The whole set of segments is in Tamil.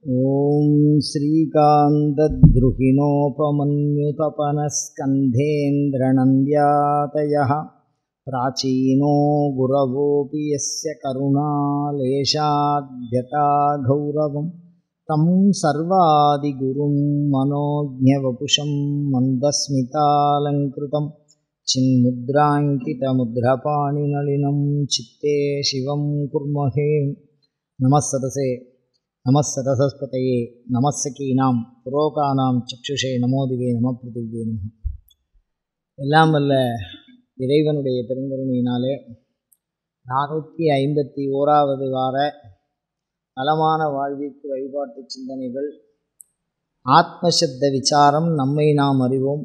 ॐ श्रीकान्तद्रुहिणोपमन्युतपनस्कन्धेन्द्रनन्द्यातयः प्राचीनो गुरवोऽपि यस्य करुणालेशाद्यता गौरवं तं सर्वादिगुरुं मनोज्ञवपुषं मन्दस्मितालङ्कृतं चिन्मुद्राङ्कितमुद्रपाणिनलिनं चित्ते शिवं कुर्महे। नमः सदसे नमः सरस्वतये नमः सखीनां पुरोकानां चक्षुषे நமோதிவே நம பிருதிவே நம. எல்லாம் வல்ல இறைவனுடைய பெருங்கருணையினாலே 451வது வார நலமான வாழ்விற்கு வழிபாட்டு சிந்தனைகள் ஆத்மசப்த விசாரம் நம்மை நாம் அறிவோம்.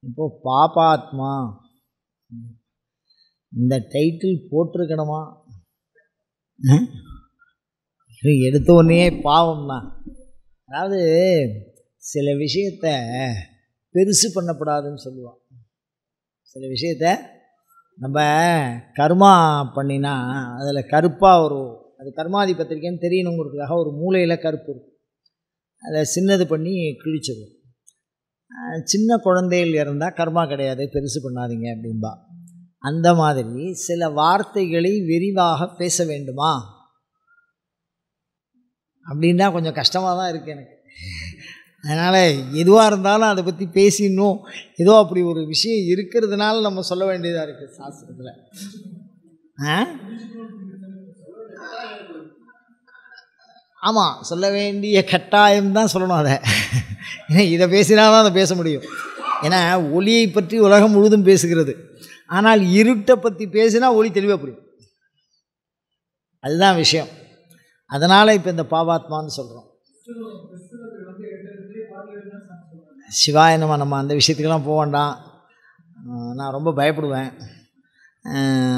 இப்போது பாபாத்மா இந்த டைட்டில் போட்டிருக்கணுமா? எடுத்த உடனே பாவம் தான். அதாவது சில விஷயத்தை பெருசு பண்ணப்படாதுன்னு சொல்லுவான். சில விஷயத்தை நம்ம கர்மா பண்ணினா அதில் கருப்பாக வரும். அது கர்மாதி பத்திரிக்கைன்னு தெரியணுங்கிறதுக்காக ஒரு மூலையில் கருப்பு இருக்கும். அதை சின்னது பண்ணி கிழிச்சிடும். சின்ன குழந்தைகள் இருந்தால் கர்மா கிடையாது, பெருசு பண்ணாதீங்க அப்படின்பா. அந்த மாதிரி சில வார்த்தைகளை விரிவாக பேச வேண்டுமா அப்படின்னா கொஞ்சம் கஷ்டமாக தான் இருக்குது எனக்கு. அதனால் எதுவாக இருந்தாலும் அதை பற்றி பேசிடணும். ஏதோ அப்படி ஒரு விஷயம் இருக்கிறதுனால நம்ம சொல்ல வேண்டியதாக இருக்குது சாஸ்திரத்தில். ஆமாம், சொல்ல வேண்டிய கட்டாயம்தான் சொல்லணும். அதை ஏன்னா இதை பேசினால்தான் அதை பேச முடியும். ஏன்னா ஒளியை பற்றி உலகம் முழுதும் பேசுகிறது. ஆனால் இருட்டை பற்றி பேசினா ஒளி தெளிவாக புரியும். அதுதான் விஷயம். அதனால் இப்போ இந்த பாபாத்மான்னு சொல்கிறோம். சிவாய நம்ம அந்த விஷயத்துக்கெல்லாம் போக வேண்டாம். நான் ரொம்ப பயப்படுவேன்.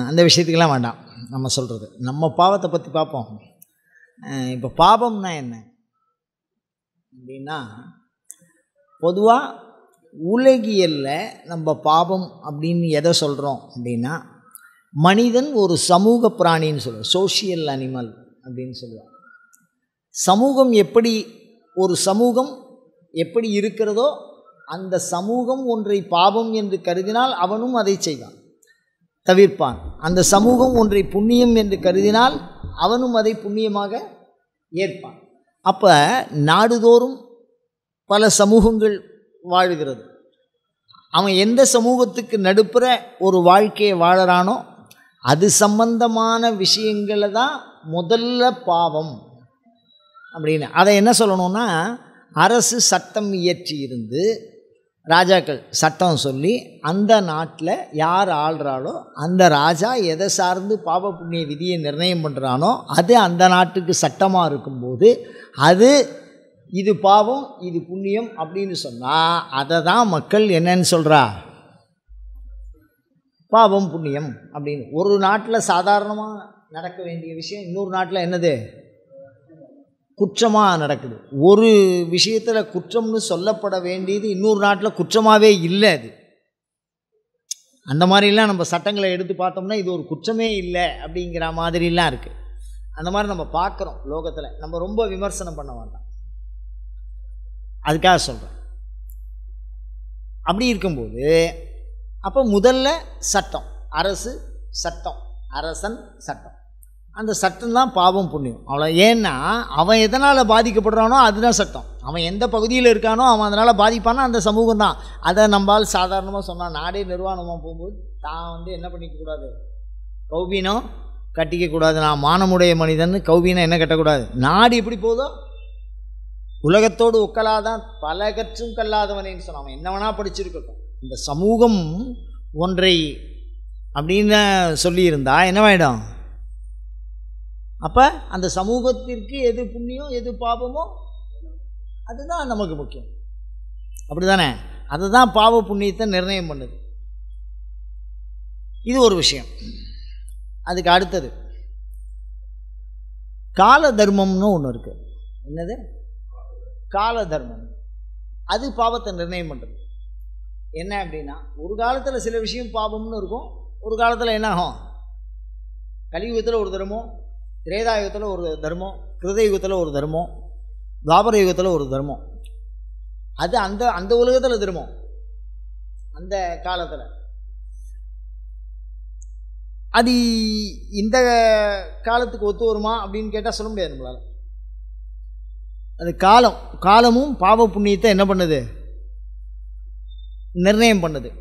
அந்த விஷயத்துக்கெல்லாம் வேண்டாம். நம்ம சொல்கிறது நம்ம பாவத்தை பற்றி பார்ப்போம். இப்போ பாபம்னா என்ன அப்படின்னா, பொதுவாக உலகியலில் நம்ம பாபம் அப்படின்னு எதை சொல்கிறோம் அப்படின்னா, மனிதன் ஒரு சமூக பிராணின்னு சொல்லுவோம், சோஷியல் அனிமல் அப்படின்னு சொல்லுவாங்க. சமூகம் எப்படி, ஒரு சமூகம் எப்படி இருக்கிறதோ அந்த சமூகம் ஒன்றை பாவம் என்று கருதினால் அவனும் அதை செய்வான், தவிர்ப்பான். அந்த சமூகம் ஒன்றை புண்ணியம் என்று கருதினால் அவனும் அதை புண்ணியமாக ஏற்பான். அப்போ நாடுதோறும் பல சமூகங்கள் வாழுகிறது. அவன் எந்த சமூகத்துக்கு நடுப்புற ஒரு வாழ்க்கையை வாழறானோ அது சம்பந்தமான விஷயங்களை தான் முதல்ல பாவம் அப்படின்னு. அதை என்ன சொல்லணும்னா, அரசு சட்டம் இயற்றி இருந்து ராஜாக்கள் சட்டம் சொல்லி அந்த நாட்டில் யார் ஆள்றாளோ அந்த ராஜா எதை சார்ந்து பாவ புண்ணிய விதியை நிர்ணயம் பண்ணுறானோ அது அந்த நாட்டுக்கு சட்டமாக இருக்கும்போது அது இது பாவம் இது புண்ணியம் அப்படின்னு சொன்னால் அதை தான் மக்கள் என்னன்னு சொல்கிறா, பாவம் புண்ணியம் அப்படின்னு. ஒரு நாட்டில் சாதாரணமாக நடக்க வேண்டிய விஷயம் இன்னொரு நாட்டில் என்னது குற்றமாக நடக்குது. ஒரு விஷயத்தில் குற்றம்னு சொல்லப்பட வேண்டியது இன்னொரு நாட்டில் குற்றமாகவே இல்லை. அது அந்த மாதிரிலாம் நம்ம சட்டங்களை எடுத்து பார்த்தோம்னா இது ஒரு குற்றமே இல்லை அப்படிங்கிற மாதிரிலாம் இருக்குது. அந்த மாதிரி நம்ம பார்க்குறோம் லோகத்தில். நம்ம ரொம்ப விமர்சனம் பண்ண வேண்டாம், அதுக்காக சொல்கிறேன். அப்படி இருக்கும்போது அப்போ முதல்ல சட்டம், அரசு சட்டம், அரசன் சட்டம், அந்த சட்டம் தான் பாவம் புண்ணியம் அவ்வளோ. ஏன்னா அவன் எதனால் பாதிக்கப்படுறானோ அதுதான் சட்டம். அவன் எந்த பகுதியில் இருக்கானோ அவன் அதனால் பாதிப்பானா அந்த சமூகம் தான். அதை நம்மால் சாதாரணமாக சொன்னால் நாடே நிர்வாணமாக போகும்போது தான் என்ன பண்ணிக்கக்கூடாது, கௌபீனம் கட்டிக்கக்கூடாது. நான் மானமுடைய மனிதன், கௌபீனம் என்ன கட்டக்கூடாது. நாடு எப்படி போதோ உலகத்தோடு ஒக்கலாதான் பல கற்றும் கல்லாதவனேன்னு சொன்னான். அவன் என்ன வேணால் படிச்சிருக்கட்டும், இந்த சமூகம் ஒன்றை அப்படின்னு சொல்லியிருந்தா என்னவாயிடும், அப்போ அந்த சமூகத்திற்கு எது புண்ணியம் எது பாவமோ அதுதான் நமக்கு முக்கியம். அப்படி தானே? அதுதான் பாவ புண்ணியத்தை நிர்ணயம் பண்ணுது. இது ஒரு விஷயம். அதுக்கு அடுத்தது கால தர்மம்னு ஒன்று இருக்குது. என்னது கால தர்மம்? அது பாவத்தை நிர்ணயம் பண்ணுறது. என்ன அப்படின்னா, ஒரு காலத்தில் சில விஷயம் பாவம்னு இருக்கும், ஒரு காலத்தில் என்ன ஆகும், கலியுகத்தில் ஒரு தர்மம், திரேதாயுகத்தில் ஒரு தர்மம், கிருதயுகத்தில் ஒரு தர்மம், துவாபர யுகத்தில் ஒரு தர்மம். அது அந்த அந்த உலகத்தில் தர்மம், அந்த காலத்தில். அது இந்த காலத்துக்கு ஒத்து வருமா அப்படின்னு கேட்டால் சொல்ல முடியாது நம்மளால். அது காலமும் பாவ புண்ணியத்தை என்ன பண்ணுது, நிர்ணயம் பண்ணுது.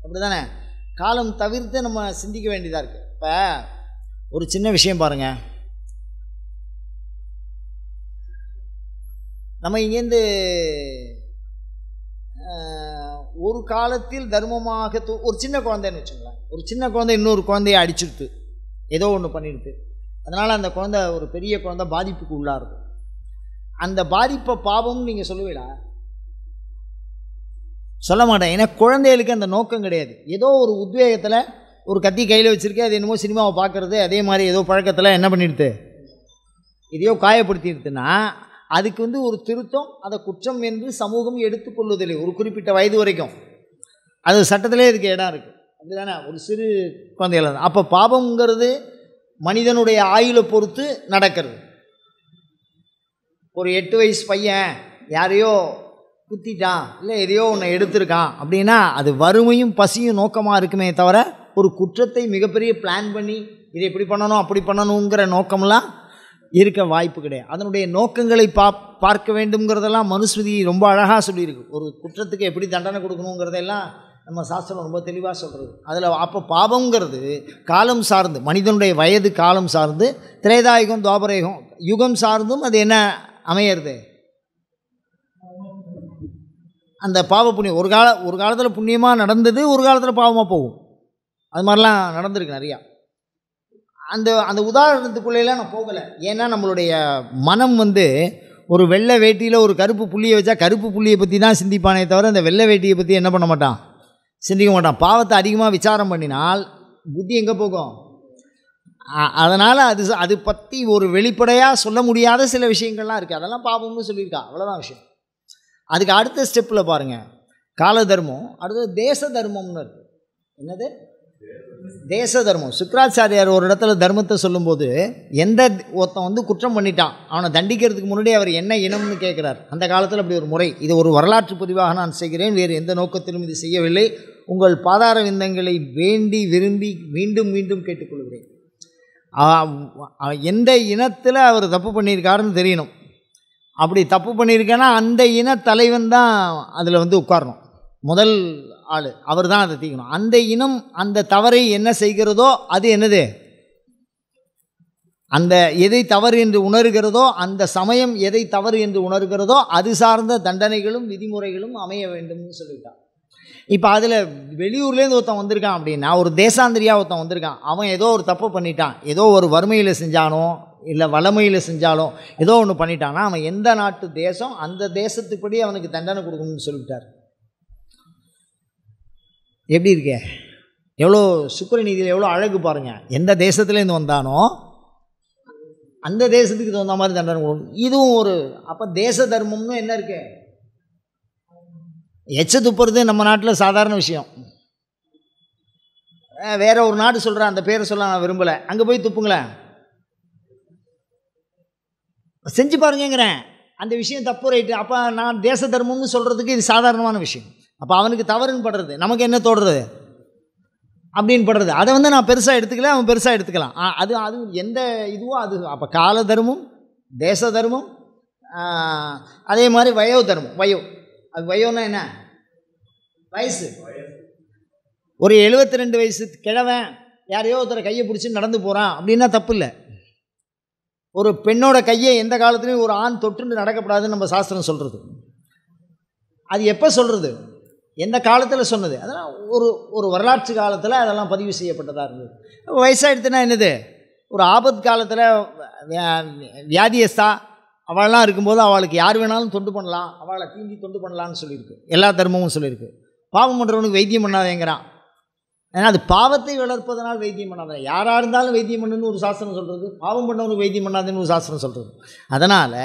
அப்படி தானே? காலம் தவிர்த்து நம்ம சிந்திக்க வேண்டியதாக இருக்குது. இப்போ ஒரு சின்ன விஷயம் பாருங்கள். நம்ம இங்கேருந்து ஒரு காலத்தில் தர்மமாக ஒரு சின்ன குழந்தைன்னு வச்சுங்களேன், ஒரு சின்ன குழந்தை இன்னொரு குழந்தைய அடிச்சுடுத்து, ஏதோ ஒன்று பண்ணிடுது. அதனால் அந்த குழந்தை, ஒரு பெரிய குழந்தை பாதிப்புக்கு உள்ளாருது. அந்த பாதிப்பை பாவம்னு நீங்கள் சொல்லுவீங்களா? சொல்ல மாட்டேன். ஏன்னா குழந்தைகளுக்கு அந்த நோக்கம் கிடையாது. ஏதோ ஒரு உத்வேகத்தில் ஒரு கத்தி கையில் வச்சுருக்கேன், அது என்னமோ சினிமாவை பார்க்குறது, அதே மாதிரி ஏதோ பழக்கத்தில் என்ன பண்ணிடுது, இதையோ காயப்படுத்திடுதுன்னா அதுக்கு ஒரு திருத்தம், அதை குற்றம் என்று சமூகம் எடுத்துக்கொள்வதில்லை ஒரு குறிப்பிட்ட வயது வரைக்கும். அது சட்டத்திலே இதுக்கு இடம் இருக்குது. அப்படி தானே? ஒரு சிறு குழந்தைகள் தான். அப்போ பாவம்ங்கிறது மனிதனுடைய ஆயுளை பொறுத்து நடக்கிறது. ஒரு 8 வயசு பையன் யாரையோ குத்திட்டான், இல்லை எதையோ ஒன்று எடுத்திருக்கான் அப்படின்னா அது வறுமையும் பசியும் நோக்கமாக இருக்குமே தவிர ஒரு குற்றத்தை மிகப்பெரிய பிளான் பண்ணி இதை இப்படி பண்ணணும் அப்படி பண்ணணுங்கிற நோக்கம்லாம் இருக்க வாய்ப்பு கிடையாது. அதனுடைய நோக்கங்களை பார்க்க வேண்டும்ங்கிறதெல்லாம் மனுஸ்மிருதி ரொம்ப அழகாக சொல்லியிருக்கு. ஒரு குற்றத்துக்கு எப்படி தண்டனை கொடுக்கணுங்கிறதெல்லாம் நம்ம சாஸ்திரம் ரொம்ப தெளிவாக சொல்கிறது. அதில் அப்போ பாவங்கிறது காலம் சார்ந்து, மனிதனுடைய வயது காலம் சார்ந்து, திரேதாயுகம் துவாபரயுகம் யுகம் சார்ந்தும் அது என்ன அமையிறது, அந்த பாவ புண்ணியம். ஒரு காலத்தில் புண்ணியமாக நடந்தது, ஒரு காலத்தில் பாவமாக போகும். அது மாதிரிலாம் நடந்திருக்கு நிறையா. அந்த உதாரணத்துக்குள்ளேலாம் நான் போகலை. ஏன்னா நம்மளுடைய மனம் ஒரு வெள்ளை வேட்டியில் ஒரு கருப்பு புள்ளியை வச்சா கருப்பு புள்ளியை பற்றி தான் சிந்திப்பானே தவிர அந்த வெள்ளை வேட்டியை பற்றி என்ன பண்ண மாட்டான், சிந்திக்க மாட்டான். பாவத்தை அதிகமாக விசாரம் பண்ணினால் புத்தி எங்கே போகும்? அதனால் அது பற்றி ஒரு வெளிப்படையாக சொல்ல முடியாத சில விஷயங்கள்லாம் இருக்குது. அதெல்லாம் பாவம்னு சொல்லியிருக்கா, அவ்வளோதான் விஷயம். அதுக்கு அடுத்த ஸ்டெப்பில் பாருங்கள், கால தர்மம், அடுத்தது தேச தர்மம்னு இருக்குது. என்னது தேச தர்மம்? சுக்ராச்சாரியார் ஒரு இடத்துல தர்மத்தை சொல்லும்போது, எந்த ஒருத்தன் குற்றம் பண்ணிட்டான் அவனை தண்டிக்கிறதுக்கு முன்னாடி அவர் என்ன இனம்னு கேட்குறார். அந்த காலத்தில் அப்படி ஒரு முறை. இது ஒரு வரலாற்று பதிவாக நான் செய்கிறேன், வேறு எந்த நோக்கத்திலும் இது செய்யவில்லை. உங்கள் பாதார விந்தங்களை வேண்டி விரும்பி மீண்டும் மீண்டும் கேட்டுக்கொள்கிறேன். எந்த இனத்தில் அவர் தப்பு பண்ணியிருக்காருன்னு தெரியணும். அப்படி தப்பு பண்ணியிருக்கேன்னா அந்த இன தலைவன் தான் அதில் உட்காரணும், முதல் ஆள் அவர் தான் அதை தீக்கணும். அந்த இனம் அந்த தவறை என்ன செய்கிறதோ அது என்னது, அந்த எதை தவறு என்று உணர்கிறதோ, அந்த சமயம் எதை தவறு என்று உணர்கிறதோ அது சார்ந்த தண்டனைகளும் விதிமுறைகளும் அமைய வேண்டும்னு சொல்லிட்டான். இப்போ அதில் வெளியூர்லேருந்து ஒருத்தன் வந்திருக்கான் அப்படின்னா, ஒரு தேசாந்திரியாக ஒருத்தன் வந்திருக்கான், அவன் ஏதோ ஒரு தப்பு பண்ணிட்டான், ஏதோ ஒரு வறுமையில் செஞ்சானோ இல்லை வளமையில் செஞ்சாலோ ஏதோ ஒன்று பண்ணிட்டான்னா அவன் எந்த நாட்டு தேசம் அந்த தேசத்துப்படி அவனுக்கு தண்டனை கொடுக்கணும்னு சொல்லிவிட்டார். எப்படி இருக்கே, எவ்வளோ சுக்கிரநீதியில் எவ்வளோ அழகு பாருங்கள். எந்த தேசத்துலேருந்து வந்தானோ அந்த தேசத்துக்கு தகுந்த மாதிரி தண்டனை கொடுக்கணும். இதுவும் ஒரு அப்போ தேச தர்மம்னு என்ன இருக்கு? எச்ச துப்புறது நம்ம நாட்டில் சாதாரண விஷயம். வேற ஒரு நாடு சொல்கிறேன், அந்த பேரை சொல்ல நான் விரும்பலை, அங்கே போய் துப்புங்களேன், செஞ்சு பாருங்கிறேன். அந்த விஷயம் தப்பு, ரைட்டு. அப்போ நான் தேச தர்மம்னு சொல்கிறதுக்கு இது சாதாரணமான விஷயம். அப்போ அவனுக்கு தவறுன்னு படுறது, நமக்கு என்ன தோடுறது அப்படின்னு படுறது. அதை நான் பெருசாக எடுத்துக்கல, அவன் பெருசாக எடுத்துக்கலாம். அது எந்த இதுவோ அது. அப்போ கால தர்மம், தேச தர்மம், அதே மாதிரி வயோ தர்மம். அது வயோன்னா என்ன, வயசு. ஒரு 72 வயசு கிழவன் யாரையோ ஒருத்தரை கையை பிடிச்சி நடந்து போகிறான் அப்படின்னா தப்பு இல்லை. ஒரு பெண்ணோட கையை எந்த காலத்துலையும் ஒரு ஆண் தொட்டுன்னு நடக்கப்படாதுன்னு நம்ம சாஸ்திரம் சொல்கிறது. அது எப்போ சொல்கிறது, எந்த காலத்தில் சொன்னது, அதெல்லாம் ஒரு வரலாற்று காலத்தில் அதெல்லாம் பதிவு செய்யப்பட்டதாக இருந்தது. வயசாகிடுத்துனா என்னது, ஒரு ஆபத்து காலத்தில் வியாதியஸ்தா அவள்லாம் இருக்கும்போது அவளுக்கு யார் வேணாலும் தொண்டு பண்ணலாம், அவளை தீண்டி தொண்டு பண்ணலான்னு சொல்லியிருக்கு. எல்லா தர்மமும் சொல்லியிருக்கு. பாவம் பண்ணுறவனுக்கு வைத்தியம் பண்ணாதேங்கிறான். ஏன்னா அது பாவத்தை வளர்ப்பதனால் வைத்தியம் பண்ணாத. யாராக இருந்தாலும் வைத்தியம் பண்ணுன்னு ஒரு சாஸ்திரம் சொல்கிறது, பாவம் பண்ணவனுக்கு வைத்தியம் பண்ணாதுன்னு ஒரு சாஸ்திரம் சொல்கிறது. அதனால்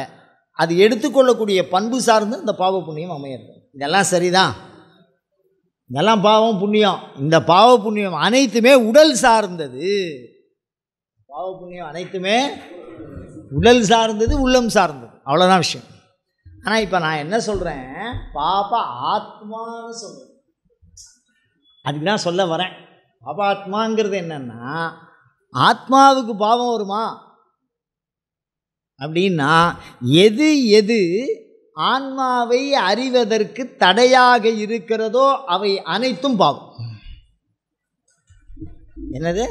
அது எடுத்துக்கொள்ளக்கூடிய பண்பு சார்ந்து இந்த பாவ புண்ணியம் அமையிறது. இதெல்லாம் சரிதான், இதெல்லாம் பாவம் புண்ணியம். இந்த பாவ புண்ணியம் அனைத்துமே உடல் சார்ந்தது. பாவ புண்ணியம் அனைத்துமே உடல் சார்ந்தது, உள்ளம் சார்ந்தது, அவ்வளோதான் விஷயம். ஆனால் இப்போ நான் என்ன சொல்கிறேன், பாப ஆத்மான்னு சொல்கிறேன். அதுக்கு தான் சொல்ல வரேன். பாப ஆத்மாங்கிறது என்னன்னா, ஆத்மாவுக்கு பாவம் வருமா அப்படின்னா, எது எது ஆன்மாவை அறிவதற்கு தடையாக இருக்கிறதோ அவை அனைத்தும் பாவம். என்னது?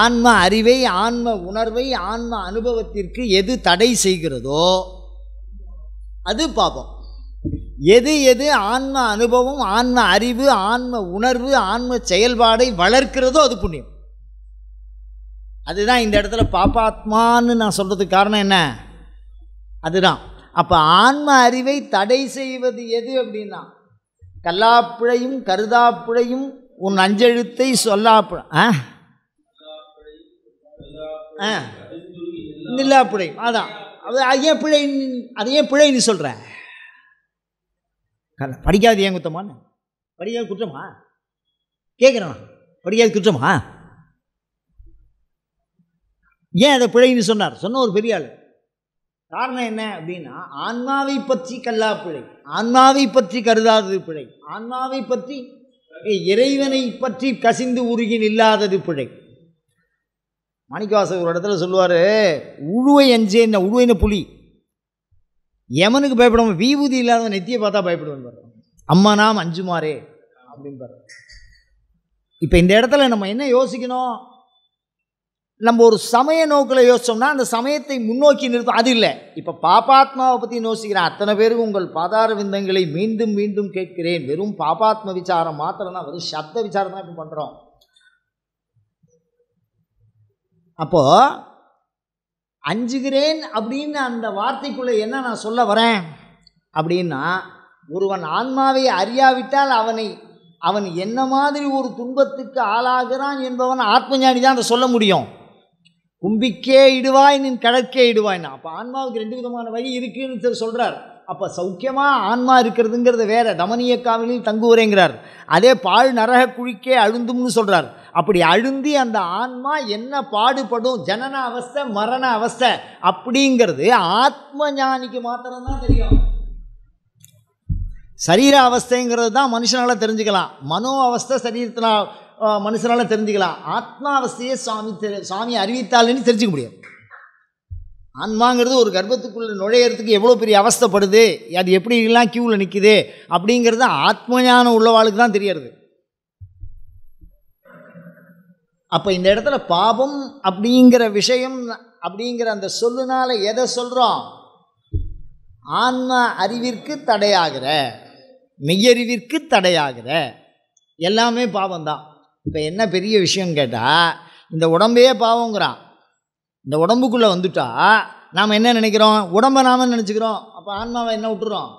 ஆன்ம அறிவை, ஆன்ம உணர்வை, ஆன்ம அனுபவத்திற்கு எது தடை செய்கிறதோ அது பாபம். எது எது ஆன்ம அனுபவம், ஆன்ம அறிவு, ஆன்ம உணர்வு, ஆன்ம செயல்பாடை வளர்க்கிறதோ அது புண்ணியம். அதுதான் இந்த இடத்துல பாபாத்மான்னு நான் சொல்கிறதுக்கு காரணம் என்ன, அதுதான். அப்போ ஆன்ம அறிவை தடை செய்வது எது அப்படின்னா, கல்லாப்பிழையும் கருதாப்பிழையும் உன் அஞ்செழுத்தை சொல்லாப்பிழை நில்லாப்பிழை, அதான். அது ஏன் பிழை, அது ஏன் பிழை நீ சொல்கிற? படிக்காது ஏன் குத்தமான்னு? படிக்காது குற்றமா கேட்குறேன். படிக்காது குற்றமா? ஏன் அதை பிழைன்னு சொன்னார்? சொன்ன ஒரு பெரிய ஆள். காரணம் என்ன அப்படின்னா, ஆன்மாவை பற்றி கல்லாப்பிழை, ஆன்மாவை பற்றி கருதாதது பிழை, ஆன்மாவை பற்றி இறைவனை பற்றி கசிந்து உருகி நில்லாதது பிழை. மாணிக்கவாசகர் ஒரு இடத்துல சொல்லுவார், உழுவை அஞ்சேன்ன, உழுவைன புலி, யமனுக்கு பயப்படாம விபூதி இல்லாதவன் நெத்தியை பார்த்தா பயப்படுவேன், அம்மா நாம் அஞ்சுமாரே அப்படின்பார். இப்போ இந்த இடத்துல நம்ம என்ன யோசிக்கணும், நம்ம ஒரு சமய நோக்கில் யோசித்தோம்னா அந்த சமயத்தை முன்னோக்கி நிறுத்தும். அது இல்லை. இப்போ பாபாத்மாவை பற்றி யோசிக்கிறேன். அத்தனை பேருக்கு உங்கள் பாதார விந்தங்களை மீண்டும் மீண்டும் கேட்கிறேன். வெறும் பாபாத்ம விசாரம் மாத்திரம் தான், வெறும் சப்த விசாரம் தான் இப்போ பண்ணுறோம். அப்போது அஞ்சுகிறேன் அப்படின்னு அந்த வார்த்தைக்குள்ளே என்ன நான் சொல்ல வரேன் அப்படின்னா, ஒருவன் ஆன்மாவை அறியாவிட்டால் அவன் என்ன மாதிரி ஒரு துன்பத்துக்கு ஆளாகிறான் என்பவன் ஆத்மஞானி தான் அதை சொல்ல முடியும். கும்பிக்கே இடுவாய் நின் கடற்கே இடுவாய்னா, அப்போ ஆன்மாவுக்கு 2 விதமான வழி இருக்குன்னு சொல்கிறார். அப்போ சௌக்கியமாக ஆன்மா இருக்கிறதுங்கிறது வேற, தமனிய காவலில் தங்குவரேங்கிறார். அதே பாழ் நரக குழிக்கே அழுந்தும்னு சொல்கிறார். அப்படி அழுந்தி அந்த ஆன்மா என்ன பாடுபடும், ஜனன அவஸ்தை மரண அவஸ்தை அப்படிங்கிறது ஆத்ம ஞானிக்கு மாத்திரம்தான் தெரியும். சரீர அவஸ்தைங்கிறது தான் மனுஷனால் தெரிஞ்சுக்கலாம், மனோ அவஸ்தை சரீரத்தினால் மனுஷனால் தெரிஞ்சுக்கலாம். ஆத்மாவஸ்தையை சுவாமி அறிவித்தாலுன்னு தெரிஞ்சுக்க முடியாது. ஆன்மாங்கிறது ஒரு கர்ப்பத்துக்குள்ளே நுழையிறதுக்கு எவ்வளோ பெரிய அவஸ்தைப்படுது, அது எப்படிலாம் க்யூவில் நிற்குது அப்படிங்கிறது ஆத்மஞானம் உள்ளவாளுக்கு தான் தெரியறது. அப்போ இந்த இடத்துல பாபம் அப்படிங்கிற விஷயம் அப்படிங்கிற அந்த சொல்லுனால எதை சொல்கிறோம், ஆன்ம அறிவிற்கு தடையாகிற, மெய்யறிவிற்கு தடையாகிற எல்லாமே பாவம்தான். இப்போ என்ன பெரிய விஷயம் கேட்டால், இந்த உடம்பே பாவங்கிறான். இந்த உடம்புக்குள்ளே வந்துட்டா நாம் என்ன நினைக்கிறோம், உடம்பை நாம் நினச்சிக்கிறோம். அப்போ ஆன்மாவை என்ன விட்டுறோம்,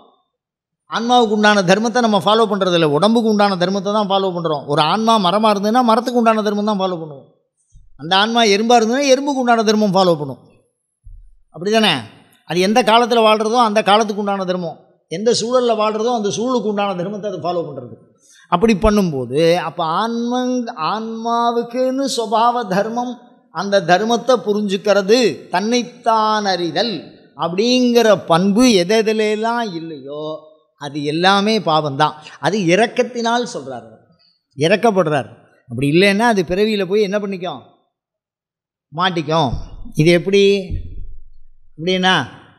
ஆன்மாவுக்கு உண்டான தர்மத்தை நம்ம ஃபாலோ பண்ணுறதில்ல, உடம்புக்கு உண்டான தர்மத்தை தான் ஃபாலோ பண்ணுறோம். ஒரு ஆன்மா மரமாக இருந்ததுன்னா மரத்துக்கு உண்டான தர்மம் தான் ஃபாலோ பண்ணுவோம். அந்த ஆன்மா எறும்பாக இருந்ததுன்னா எறும்புக்கு உண்டான தர்மம் ஃபாலோ பண்ணும். அப்படி தானே? அது எந்த காலத்தில் வாழ்கிறதோ அந்த காலத்துக்கு உண்டான தர்மம், எந்த சூழலில் வாழ்கிறதோ அந்த சூழலுக்கு உண்டான தர்மத்தை அதை ஃபாலோ பண்ணுறது. அப்படி பண்ணும்போது அப்போ ஆன்மாவுக்குன்னு சுபாவ தர்மம், அந்த தர்மத்தை புரிஞ்சுக்கிறது, தன்னைத்தான் அறிதல் அப்படிங்கிற பண்பு எதெல்லாம் இல்லையோ அது எல்லாமே பாவம்தான். அது இரக்கத்தினால் சொல்கிறார், இறக்கப்படுறார். அப்படி இல்லைன்னா அது பிறவியில் போய் என்ன பண்ணிக்கும், மாட்டிக்கும். இது எப்படி அப்படின்னா,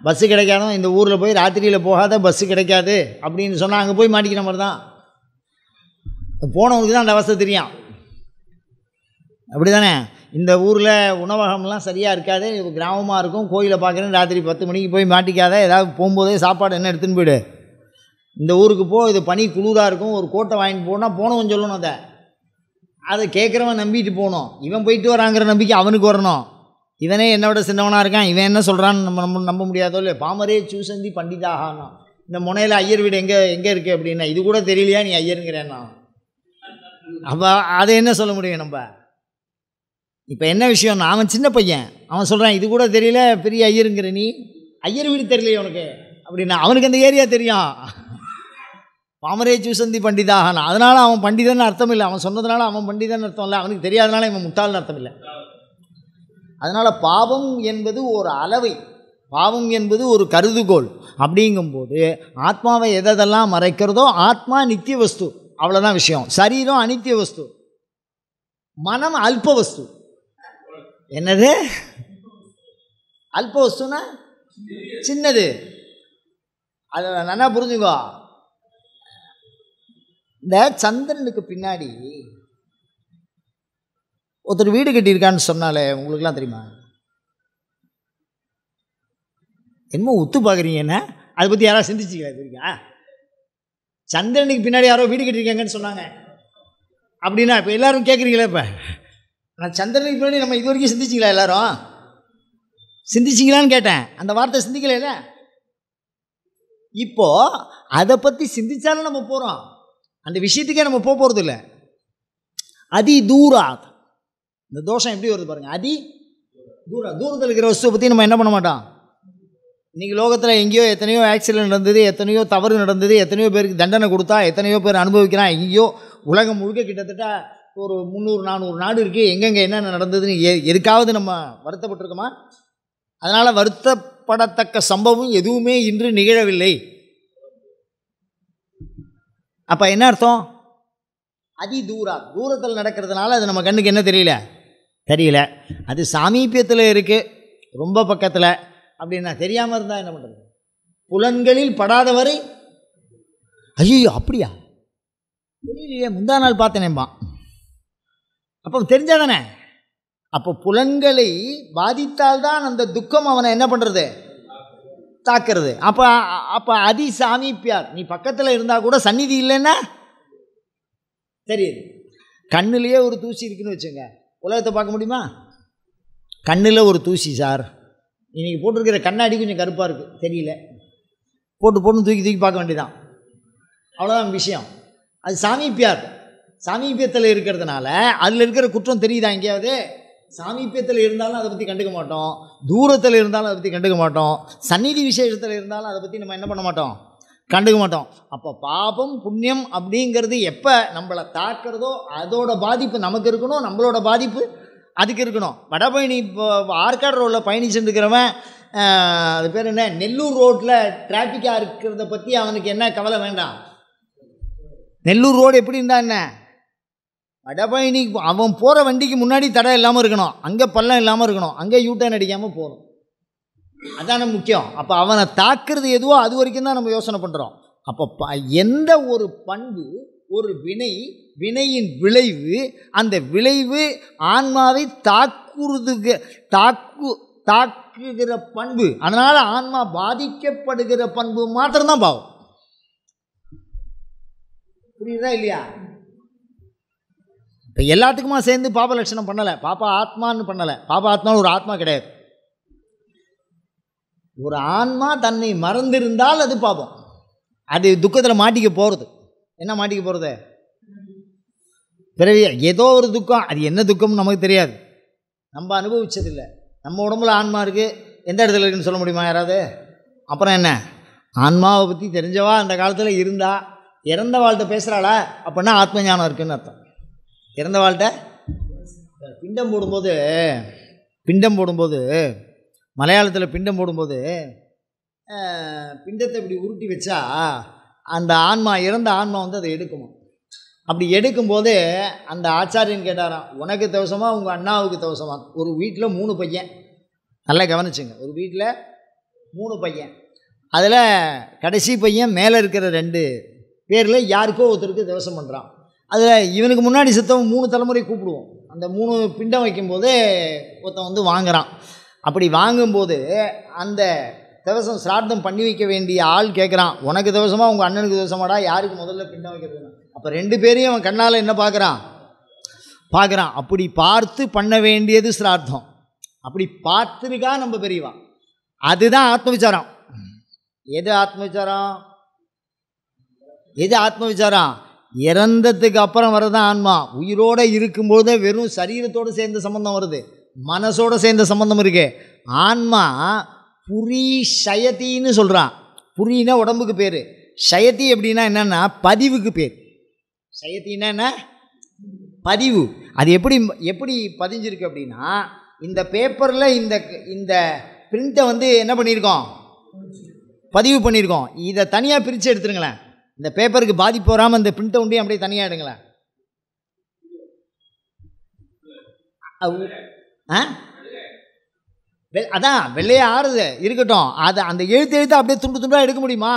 பஸ்ஸு கிடைக்காதவன் இந்த ஊரில் போய் ராத்திரியில் போகாத, பஸ்ஸு கிடைக்காது அப்படின்னு சொன்னால் அங்கே போய் மாட்டிக்கிற மாதிரி தான். போனவனுக்கு தான் அந்த அவஸ்தை தெரியும். அப்படி தானே? இந்த ஊரில் உணவகம்லாம் சரியாக இருக்காது, கிராமமாக இருக்கும், கோயிலை பார்க்குறேன்னு ராத்திரி 10 மணிக்கு போய் மாட்டிக்காத, ஏதாவது போகும்போதே சாப்பாடு என்ன எடுத்துன்னு போய்டு, இந்த ஊருக்கு போ, இது பனி குளிராக இருக்கும், ஒரு கோட்டை வாங்கிட்டு போனால் போனவன் சொல்லணும். அதை கேட்குறவன் நம்பிட்டு போகணும். இவன் போயிட்டு வராங்கிற நம்பிக்கை அவனுக்கு வரணும். இவனே என்னோட சின்னவனாக இருக்கான், இவன் என்ன சொல்கிறான்னு நம்ம நம்ப முடியாதோ இல்லையா? பாமரே சூசந்தி பண்டிதாகானா, இந்த முனையில் ஐயர் வீடு எங்கே இருக்குது அப்படின்னா, இது கூட தெரியலையா நீ ஐயருங்கிறேன்னா, அப்போ அதை என்ன சொல்ல முடியும் நம்ம? இப்போ என்ன விஷயம்னா, அவன் சின்ன பையன், அவன் சொல்கிறான் இது கூட தெரியல, பெரிய ஐயருங்கிற நீ, ஐயர் வீடு தெரியலையே உனக்கு அப்படின்னா, அவனுக்கு அந்த ஏரியா தெரியும். பாமரே சூசந்தி பண்டிதாகானா, அதனால் அவன் பண்டிதன்னு அர்த்தம் இல்லை, அவன் சொன்னதுனால அவன் பண்டிதன்னு அர்த்தம் இல்லை, அவனுக்கு தெரியாதனால இவன் முட்டாள்னு அர்த்தம் இல்லை. அதனால் பாவம் என்பது ஒரு அளவை, பாவம் என்பது ஒரு கருதுகோள். அப்படிங்கும்போது ஆத்மாவை எதெல்லாம் மறைக்கிறதோ, ஆத்மா நித்திய வஸ்து, அவ்வளோதான் விஷயம். சரீரம் அனித்திய வஸ்து, மனம் அல்ப வஸ்து. என்னது அல்ப வஸ்துனா? சின்னது. அதை நல்லா புரிஞ்சுக்கோ. இந்த சந்திரனுக்கு பின்னாடி ஒருத்தர் வீடு கட்டியிருக்கான்னு சொன்னாலே உங்களுக்குலாம் தெரியுமா? என்னமோ உத்து பார்க்குறீங்கன்னா அதை பற்றி யாராவது சிந்திச்சிக்கா? சந்திரனுக்கு பின்னாடி யாரோ வீடு கட்டியிருக்காங்கன்னு சொன்னாங்க அப்படின்னா இப்போ எல்லோரும் கேட்குறீங்களே. இப்போ நான் சந்திரனுக்கு பின்னாடி நம்ம இது வரைக்கும் சிந்திச்சிங்களா? எல்லோரும் சிந்திச்சிங்களான்னு கேட்டேன். அந்த வார்த்தை சிந்திக்கல. இப்போது அதை பற்றி சிந்திச்சாலும் நம்ம போகிறோம், அந்த விஷயத்துக்கே நம்ம போகிறது இல்லை. அதி தூராத். இந்த தோஷம் எப்படி வருது பாருங்கள். அதி தூரத்தில் இருக்கிற வஸ்துவை பற்றி நம்ம என்ன பண்ண மாட்டோம். இன்றைக்கி லோகத்தில் எங்கேயோ எத்தனையோ ஆக்சிடென்ட் நடந்தது, எத்தனையோ தவறு நடந்தது, எத்தனையோ பேருக்கு தண்டனை கொடுத்தா, எத்தனையோ பேர் அனுபவிக்கிறான். எங்கேயோ உலகம் முழுக்க கிட்டத்தட்ட ஒரு 300-400 நாடு இருக்குது. எங்கெங்கே என்னென்ன நடந்ததுன்னு எதுக்காவது நம்ம வருத்தப்பட்டிருக்கோமா? அதனால் வருத்தப்படத்தக்க சம்பவம் எதுவுமே இன்று நிகழவில்லை. அப்போ என்ன அர்த்தம்? அதி தூரத்தில் நடக்கிறதுனால அது நம்ம கண்ணுக்கு என்ன தெரியல. அது சாமீபியத்தில் இருக்குது, ரொம்ப பக்கத்தில். அப்படின்னா தெரியாமல் இருந்தால் என்ன பண்ணுறது? புலன்களில் படாதவரை ஐயோ அப்படியா தெரியலையே, முந்தா நாள் பார்த்தனேம்பா. அப்போ தெரிஞ்சாதானே. அப்போ புலன்களை பாதித்தால்தான் அந்த துக்கம் அவனை என்ன பண்ணுறது? தாக்குறது. அப்போ அதி சாமீபியார். நீ பக்கத்தில் இருந்தால் கூட சந்நிதி இல்லைன்னா தெரியுது. கண்ணுலேயே ஒரு தூசி இருக்குன்னு வச்சுங்க, உலகத்தை பார்க்க முடியுமா? கண்ணில் ஒரு தூசி சார், இன்றைக்கி போட்டிருக்கிற கண்ணாடி கொஞ்சம் கருப்பாக இருக்குது, தெரியல, போட்டு தூக்கி பார்க்க வேண்டியதான், அவ்வளோதான் விஷயம். அது சாமீபியத்தில் இருக்கிறதுனால அதில் இருக்கிற குற்றம் தெரியுதா எங்கேயாவது? சாமீபியத்தில் இருந்தாலும் அதை பற்றி கண்டுக்க மாட்டோம், தூரத்தில் இருந்தாலும் அதை பற்றி கண்டுக்க மாட்டோம், சந்நிதி விசேஷத்தில் இருந்தாலும் அதை பற்றி நம்ம என்ன பண்ண மாட்டோம், கண்டுக்க மாட்டோம். அப்போ பாபம் புண்ணியம் அப்படிங்கிறது எப்போ நம்மளை தாக்குறதோ அதோட பாதிப்பு நமக்கு இருக்கணும், நம்மளோட பாதிப்பு அதுக்கு இருக்கணும். வடபழனி இப்போ ஆற்காடு ரோட்டில் பயணிச்சுட்டு இருக்கிறவன், அது பேர் என்ன, நெல்லூர் ரோட்டில் டிராஃபிக்காக இருக்கிறத பற்றி அவனுக்கு என்ன கவலை வேண்டாம். நெல்லூர் ரோடு எப்படி இருந்தா என்ன, வடபழனி அவன் போகிற வண்டிக்கு முன்னாடி தடை இல்லாமல் இருக்கணும், அங்கே பள்ளம் இல்லாமல் இருக்கணும், அங்கே யூட்டர்ன் அடிக்காமல் போகணும், அதான முக்கியம். அப்போ அவனை தாக்குறது எதுவோ அது வரைக்கும் தான் நம்ம யோசனை பண்ணுறோம். அப்போ எந்த ஒரு பண்பு, ஒரு வினையின் விளைவு, அந்த விளைவு ஆன்மாவை தாக்குகிற பண்பு, அதனால் ஆன்மா பாதிக்கப்படுகிற பண்பு மாத்திரம்தான் பாவம். புரியுதா இல்லையா? இப்போ எல்லாத்துக்குமா சேர்ந்து பாப லட்சணம் பண்ணலை, பாப்பா ஆத்மான்னு பண்ணலை. பாப்பா ஆத்மான்னு ஒரு ஆத்மா கிடையாது. ஒரு ஆன்மா தன்னை மறந்திருந்தால் அது பாபம், அது துக்கத்தில் மாட்டிக்க போகிறது. என்ன மாட்டிக்க போகிறது? பிறவி ஏதோ ஒரு துக்கம், அது என்ன துக்கம்னு நமக்கு தெரியாது, நம்ம அனுபவிச்சதில்லை. நம்ம உடம்புல ஆன்மா இருக்குது, எந்த இடத்துல இருக்குதுன்னு சொல்ல முடியுமா யாராவது? அப்புறம் என்ன, ஆன்மாவை பற்றி தெரிஞ்சவா அந்த காலத்தில் இருந்தா, இறந்த வாழ்கிட்ட பேசுகிறாளா அப்படின்னா ஆத்ம ஞானம் இருக்குதுன்னு அர்த்தம். இறந்த வாழ்கிட்ட பிண்டம் போடும்போது மலையாளத்தில் பிண்டம் போடும்போது பிண்டத்தை இப்படி உருட்டி வச்சா அந்த ஆன்மா, இறந்த ஆன்மா வந்து அதை எடுக்குமா. அப்படி எடுக்கும்போது அந்த ஆச்சாரியன் கேட்டாராம், உனக்கு தவசமா உங்கள் அண்ணாவுக்கு தவசமா? ஒரு வீட்டில் 3 பையன், நல்லா கவனிச்சுங்க, ஒரு வீட்டில் 3 பையன், அதில் கடைசி பையன் மேலே இருக்கிற 2 பேரில் யாருக்கோ ஒருத்தருக்கு தவசம் பண்ணுறான். அதில் இவனுக்கு முன்னாடி சித்தவன் 3 தலைமுறை கூப்பிடுவோம். அந்த 3 பிண்டம் வைக்கும்போது ஒருத்தன் வந்து வாங்குகிறான். அப்படி வாங்கும்போது அந்த தவசம் சிரார்த்தம் பண்ணி வைக்க வேண்டிய ஆள் கேட்குறான், உனக்கு தவசமா உங்கள் அண்ணனுக்கு தவசமாடா, யாருக்கு முதல்ல பிண்டம் வைக்கிறது? அப்போ 2 பேரையும் அவன் கண்ணால் என்ன பார்க்குறான். அப்படி பார்த்து பண்ண வேண்டியது சிரார்த்தம். அப்படி பார்த்துருக்கா நம்ம பெரியவா. அதுதான் ஆத்மவிச்சாரம். எது ஆத்மவிச்சாரம்? இறந்ததுக்கு அப்புறம் வரதான் ஆன்மா. உயிரோடு இருக்கும்போது வெறும் சரீரத்தோடு சேர்ந்த சம்பந்தம் வருது, மனசோடு சேர்ந்த சம்பந்தம் இருக்கு. ஆன்மா புரி ஷயத்தின்னு சொல்கிறான். புரினா உடம்புக்கு பேர், ஷயத்தி அப்படின்னா என்னென்னா பதிவுக்கு பேர். ஷயத்தின்னா என்ன? பதிவு. அது எப்படி பதிஞ்சிருக்கு அப்படின்னா, இந்த பேப்பரில் இந்த பிரிண்ட்டை வந்து என்ன பண்ணியிருக்கோம், பதிவு பண்ணியிருக்கோம். இதை தனியாக பிரித்து எடுத்துருங்களேன். இந்த பேப்பருக்கு பாதிப்பு வராமல் இந்த பிரிண்ட்டை உண்டையும் அப்படியே தனியாக எடுங்களேன். அதான் வெள்ளையே ஆறுது இருக்கட்டும், அதை அந்த எழுத்து அப்படியே துண்டு துண்டாக எடுக்க முடியுமா?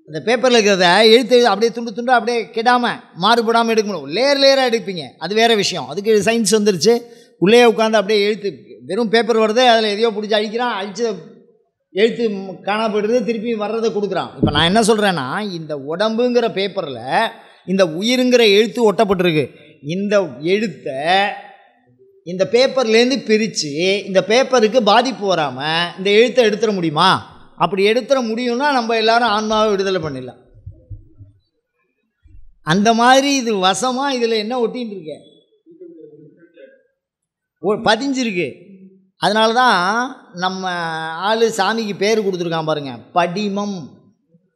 அந்த பேப்பரில் இருக்கிறத எழுத்து அப்படியே துண்டு துண்டாக அப்படியே கெடாமல் மாறுபடாமல் எடுக்க முடியும். லேயராக எடுப்பீங்க, அது வேறு விஷயம். அதுக்கு சயின்ஸ் வந்துருச்சு. உள்ளே உட்காந்து அப்படியே எழுத்து வெறும் பேப்பர் வருது, அதில் எதையோ பிடிச்சி அழிக்கிறான், அழிச்சு எழுத்து காணா போய்டுறது, திருப்பி வர்றதை கொடுக்குறான். இப்போ நான் என்ன சொல்கிறேன்னா, இந்த உடம்புங்கிற பேப்பரில் இந்த உயிருங்கிற எழுத்து ஒட்டப்பட்டிருக்கு. இந்த எழுத்தை இந்த பேப்பர்லேருந்து பிரித்து இந்த பேப்பருக்கு பாதிப்பு வராமல் இந்த எழுத்தை எடுத்துட முடியுமா? அப்படி எடுத்துட முடியும்னா நம்ம எல்லாரும் ஆன்மாவை விடுதலை பண்ணிடலாம். அந்த மாதிரி இது வசமாக இதில் என்ன ஒட்டின்னு இருக்க, பதிஞ்சிருக்கு. அதனால தான் நம்ம ஆள் சாமிக்கு பேர் கொடுத்துருக்கான் பாருங்க, படிமம்.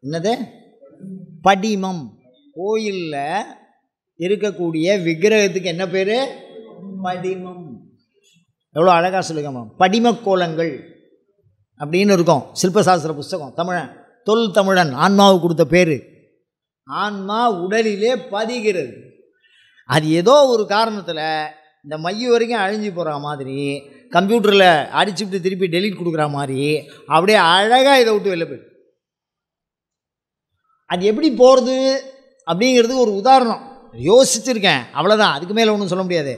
என்னது படிமம்? கோயிலில் இருக்கக்கூடிய விக்கிரகத்துக்கு என்ன பேர்? படிமம். எவ்வளோ அழகாக சொல்லுங்க, படிம கோலங்கள் அப்படின்னு இருக்கும். சில்பசாஸ்திர புஸ்தகம், தமிழன் தொல் தமிழன் ஆன்மாவுக்கு கொடுத்த பேர். ஆன்மா உடலிலே பதிகிறது. அது ஏதோ ஒரு காரணத்தில் இந்த மைய வரைக்கும் அழிஞ்சு போகிற மாதிரி, கம்ப்யூட்டரில் அடிச்சுட்டு திருப்பி டெலீட் கொடுக்குற மாதிரி அப்படியே அழகாக இதை விட்டு வெளில போய்டு. அது எப்படி போகிறது அப்படிங்கிறதுக்கு ஒரு உதாரணம் யோசிச்சுருக்கேன், அவ்வளோதான். அதுக்கு மேலே ஒன்றும் சொல்ல முடியாது.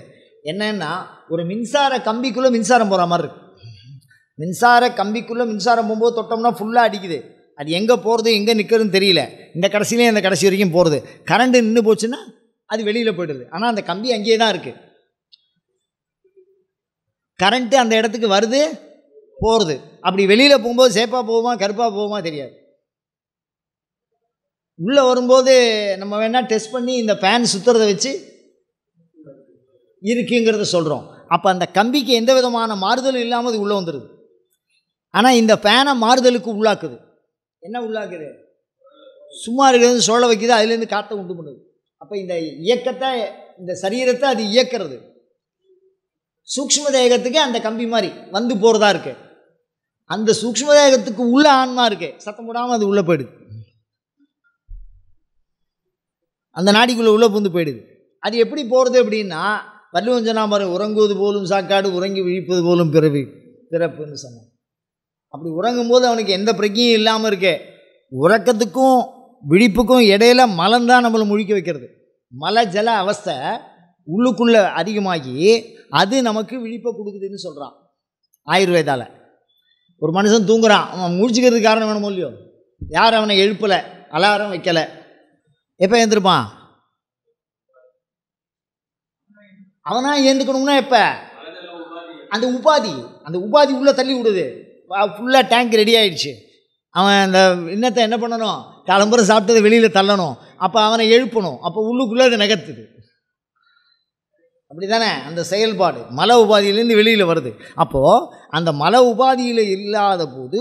என்னன்னா, ஒரு மின்சார கம்பிக்குள்ளே மின்சாரம் போகிற மாதிரி இருக்குது. மின்சார கம்பிக்குள்ளே மின்சாரம் போகும்போது தொட்டோம்னா ஃபுல்லாக அடிக்குது. அது எங்கே போகிறது எங்கே நிற்கிறதுன்னு தெரியல. இந்த கடைசியிலே இந்த கடைசி வரைக்கும் போகிறது. கரண்ட்டு நின்று போச்சுன்னா அது வெளியில் போய்டுது. ஆனால் அந்த கம்பி அங்கேயே தான் இருக்குது. கரண்ட்டு அந்த இடத்துக்கு வருது போகிறது. அப்படி வெளியில் போகும்போது சேப்பாக போகுமா கருப்பாக போகுமா தெரியாது. உள்ளே வரும்போது நம்ம வேணால் டெஸ்ட் பண்ணி இந்த ஃபேன் சுற்றுறதை வச்சு இருக்குங்கிறத சொல்கிறோம். அப்போ அந்த கம்பிக்கு எந்த விதமான மாறுதலும் இல்லாமல் அது உள்ளே வந்துடுது. ஆனால் இந்த ஃபேனை மாறுதலுக்கு உள்ளாக்குது. என்ன உள்ளாக்குது? சும்மா இருக்கிறது சோழ வைக்குது, அதுலேருந்து காற்றை உண்டு பண்ணுது. அப்போ இந்த இயக்கத்தை, இந்த சரீரத்தை அது இயக்கிறது. சூக்ஷ்ம தேகத்துக்கு அந்த கம்பி மாதிரி வந்து போகிறதா இருக்குது. அந்த சூக்ஷ்ம தேகத்துக்கு உள்ள ஆன்மா இருக்குது, சத்தம் போடாமல் அது உள்ளே போயிடுது. அந்த நாடிக்குள்ளே உள்ளே புந்து போயிடுது. அது எப்படி போகிறது அப்படின்னா, வள்ளுவன் சொன்னா பாரு, உறங்குவது போலும் சாக்காடு, உறங்கி விழிப்பது போலும் பிறப்புன்னு சொன்னான். அப்படி உறங்கும்போது அவனுக்கு எந்த பிரச்சனையும் இல்லாமல் இருக்கே. உறக்கத்துக்கும் விழிப்புக்கும் இடையில மலம்தான் நம்மளை முழிக்க வைக்கிறது. மல ஜல அவஸ்தை உள்ளுக்குள்ளே அதிகமாகி அது நமக்கு விழிப்பை கொடுக்குதுன்னு சொல்கிறான் ஆயுர்வேதாவில். ஒரு மனுஷன் தூங்குறான், அவன் முழிச்சிக்கிறதுக்கு காரணம் வேணுமோ இல்லையோ? யார் அவனை எழுப்பலை, அலாரம் வைக்கலை, எப்போ எழுந்திருப்பான்? அவனா எழுந்துக்கணும்னா எப்போ? அந்த உபாதி உள்ளே தள்ளி விடுது. ஃபுல்லாக டேங்க் ரெடி ஆகிடுச்சு. அவன் அந்த இன்னத்தை என்ன பண்ணணும்? கிளம்புற சாப்பிட்டதை வெளியில் தள்ளணும். அப்போ அவனை எழுப்பணும். அப்போ உள்ளுக்குள்ளே அது நகர்த்துது. அப்படி தானே அந்த செயல்பாடு மல உபாதியிலேருந்து வெளியில் வருது. அப்போது அந்த மல உபாதியில் இல்லாத போது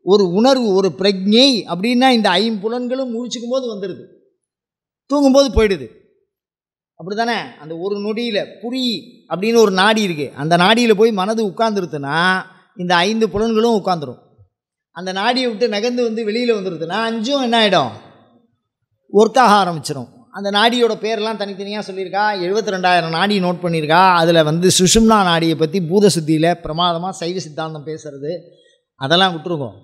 ஒரு உணர்வு, ஒரு பிரஜை அப்படின்னா இந்த ஐம்புலன்களும் முழிச்சிக்கும் போது வந்துடுது, தூங்கும்போது போயிடுது. அப்படி தானே? அந்த ஒரு நொடியில் புரி அப்படின்னு ஒரு நாடி இருக்குது. அந்த நாடியில் போய் மனது உட்கார்ந்துருதுன்னா இந்த 5 புலன்களும் உட்காந்துரும். அந்த நாடியை விட்டு நகர்ந்து வந்து வெளியில் வந்துடுதுன்னா 5ம் என்ன ஆகிடும்? ஒர்க்காக ஆரம்பிச்சிடும். அந்த நாடியோட பேரெல்லாம் தனித்தனியாக சொல்லியிருக்கா. 72,000 நாடி நோட் பண்ணியிருக்கா. அதில் வந்து சுஷும்னா நாடியை பற்றி பூத சுத்தியில் பிரமாதமாக சைவ சித்தாந்தம் பேசுகிறது. அதெல்லாம் விட்டுருக்கோம்.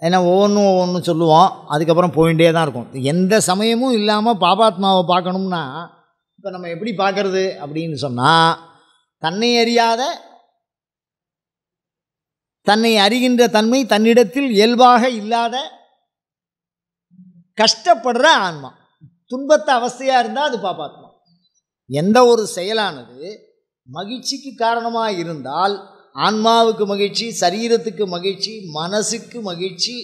ஏன்னா ஒவ்வொன்றும் சொல்லுவோம், அதுக்கப்புறம் போயிட்டே தான் இருக்கும். எந்த சமயமும் இல்லாமல் பாபாத்மாவை பார்க்கணும்னா இப்போ நம்ம எப்படி பார்க்கறது அப்படின்னு சொன்னால், தன்னை அறிகின்ற தன்மை தன்னிடத்தில் இயல்பாக இல்லாத கஷ்டப்படுற ஆன்மா, துன்பத்தை அவஸ்தையாக இருந்தால் அது பாபாத்மா. எந்த ஒரு செயலானது மகிழ்ச்சிக்கு காரணமாக இருந்தால் ஆன்மாவுக்கு மகிழ்ச்சி, சரீரத்துக்கு மகிழ்ச்சி, மனசுக்கு மகிழ்ச்சி,